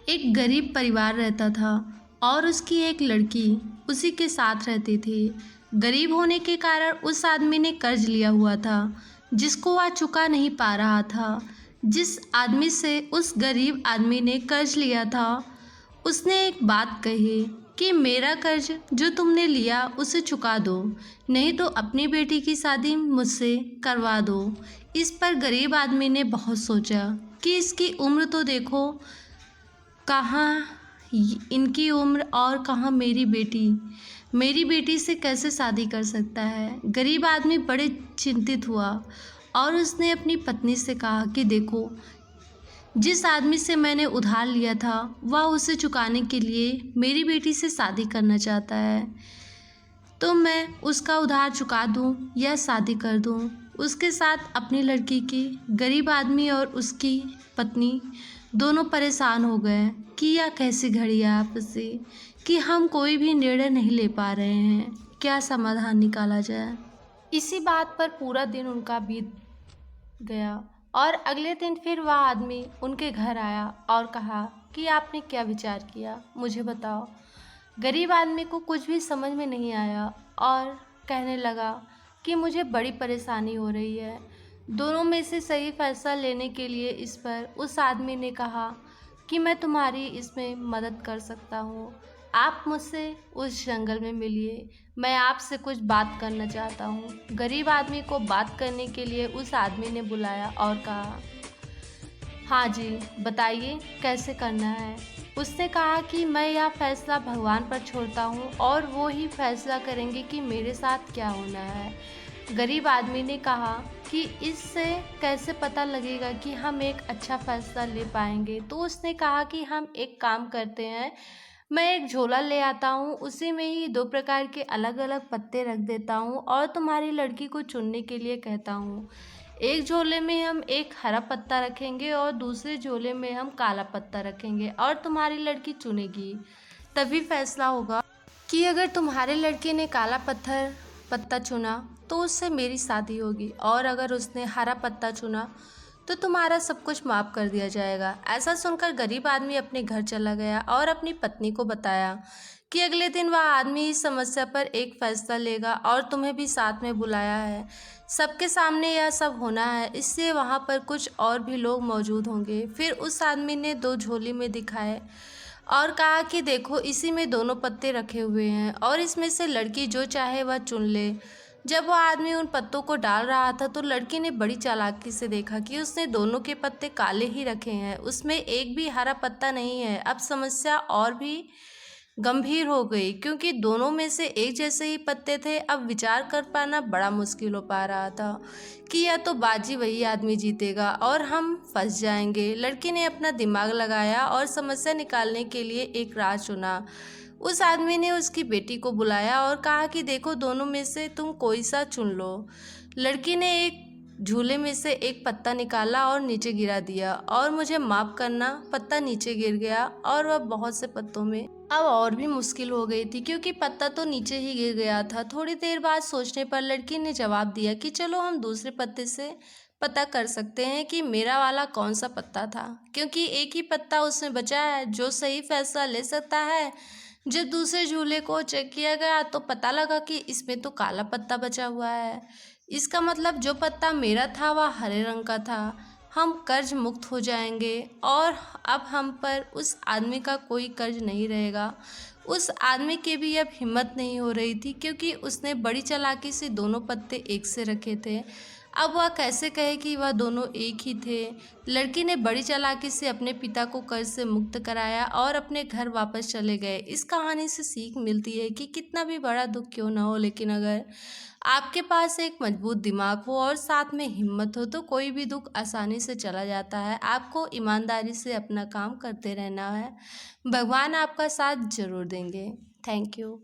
एक गरीब परिवार रहता था और उसकी एक लड़की उसी के साथ रहती थी। गरीब होने के कारण उस आदमी ने कर्ज लिया हुआ था जिसको वह चुका नहीं पा रहा था। जिस आदमी से उस गरीब आदमी ने कर्ज लिया था उसने एक बात कही कि मेरा कर्ज जो तुमने लिया उसे चुका दो, नहीं तो अपनी बेटी की शादी मुझसे करवा दो। इस पर गरीब आदमी ने बहुत सोचा कि इसकी उम्र तो देखो, कहाँ इनकी उम्र और कहाँ मेरी बेटी से कैसे शादी कर सकता है। गरीब आदमी बड़े चिंतित हुआ और उसने अपनी पत्नी से कहा कि देखो, जिस आदमी से मैंने उधार लिया था वह उसे चुकाने के लिए मेरी बेटी से शादी करना चाहता है, तो मैं उसका उधार चुका दूं या शादी कर दूं उसके साथ अपनी लड़की की। गरीब आदमी और उसकी पत्नी दोनों परेशान हो गए कि यह कैसी घड़ी है आपसी कि हम कोई भी निर्णय नहीं ले पा रहे हैं, क्या समाधान निकाला जाए। इसी बात पर पूरा दिन उनका बीत गया और अगले दिन फिर वह आदमी उनके घर आया और कहा कि आपने क्या विचार किया, मुझे बताओ। गरीब आदमी को कुछ भी समझ में नहीं आया और कहने लगा कि मुझे बड़ी परेशानी हो रही है। दोनों में से सही फैसला लेने के लिए इस पर उस आदमी ने कहा कि मैं तुम्हारी इसमें मदद कर सकता हूँ। आप मुझसे उस जंगल में मिलिए, मैं आपसे कुछ बात करना चाहता हूँ। गरीब आदमी को बात करने के लिए उस आदमी ने बुलाया और कहा, हाँ जी, बताइए कैसे करना है। उसने कहा कि मैं यह फैसला भगवान पर छोड़ता हूँ और वो ही फैसला करेंगे कि मेरे साथ क्या होना है। गरीब आदमी ने कहा कि इससे कैसे पता लगेगा कि हम एक अच्छा फैसला ले पाएंगे। तो उसने कहा कि हम एक काम करते हैं, मैं एक झोला ले आता हूँ, उसी में ही 2 प्रकार के अलग अलग पत्ते रख देता हूँ और तुम्हारी लड़की को चुनने के लिए कहता हूँ। एक झोले में हम एक हरा पत्ता रखेंगे और दूसरे झोले में हम काला पत्ता रखेंगे और तुम्हारी लड़की चुनेगी। तभी फैसला होगा कि अगर तुम्हारे लड़के ने काला पत्ता चुना तो उससे मेरी शादी होगी और अगर उसने हरा पत्ता चुना तो तुम्हारा सब कुछ माफ़ कर दिया जाएगा। ऐसा सुनकर गरीब आदमी अपने घर चला गया और अपनी पत्नी को बताया कि अगले दिन वह आदमी इस समस्या पर एक फैसला लेगा और तुम्हें भी साथ में बुलाया है। सबके सामने यह सब होना है, इसलिए वहाँ पर कुछ और भी लोग मौजूद होंगे। फिर उस आदमी ने 2 झोले में दिखाए और कहा कि देखो, इसी में दोनों पत्ते रखे हुए हैं और इसमें से लड़की जो चाहे वह चुन ले। जब वह आदमी उन पत्तों को डाल रहा था तो लड़की ने बड़ी चालाकी से देखा कि उसने दोनों के पत्ते काले ही रखे हैं, उसमें एक भी हरा पत्ता नहीं है। अब समस्या और भी गंभीर हो गई क्योंकि दोनों में से एक जैसे ही पत्ते थे। अब विचार कर पाना बड़ा मुश्किल हो पा रहा था कि या तो बाजी वही आदमी जीतेगा और हम फंस जाएंगे। लड़की ने अपना दिमाग लगाया और समस्या निकालने के लिए एक राह चुना। उस आदमी ने उसकी बेटी को बुलाया और कहा कि देखो, दोनों में से तुम कोई सा चुन लो। लड़की ने एक झूले में से एक पत्ता निकाला और नीचे गिरा दिया और मुझे माफ़ करना, पत्ता नीचे गिर गया और वह बहुत से पत्तों में अब और भी मुश्किल हो गई थी क्योंकि पत्ता तो नीचे ही गिर गया था। थोड़ी देर बाद सोचने पर लड़की ने जवाब दिया कि चलो हम दूसरे पत्ते से पता कर सकते हैं कि मेरा वाला कौन सा पत्ता था, क्योंकि एक ही पत्ता उसमें बचा है जो सही फैसला ले सकता है। जब दूसरे झूले को चेक किया गया तो पता लगा कि इसमें तो काला पत्ता बचा हुआ है। इसका मतलब जो पत्ता मेरा था वह हरे रंग का था। हम कर्ज मुक्त हो जाएंगे और अब हम पर उस आदमी का कोई कर्ज नहीं रहेगा। उस आदमी की भी अब हिम्मत नहीं हो रही थी क्योंकि उसने बड़ी चालाकी से दोनों पत्ते एक से रखे थे। अब वह कैसे कहे कि वह दोनों एक ही थे। लड़की ने बड़ी चालाकी से अपने पिता को कर्ज से मुक्त कराया और अपने घर वापस चले गए। इस कहानी से सीख मिलती है कि कितना भी बड़ा दुख क्यों ना हो, लेकिन अगर आपके पास एक मजबूत दिमाग हो और साथ में हिम्मत हो तो कोई भी दुख आसानी से चला जाता है। आपको ईमानदारी से अपना काम करते रहना है, भगवान आपका साथ जरूर देंगे। Thank you.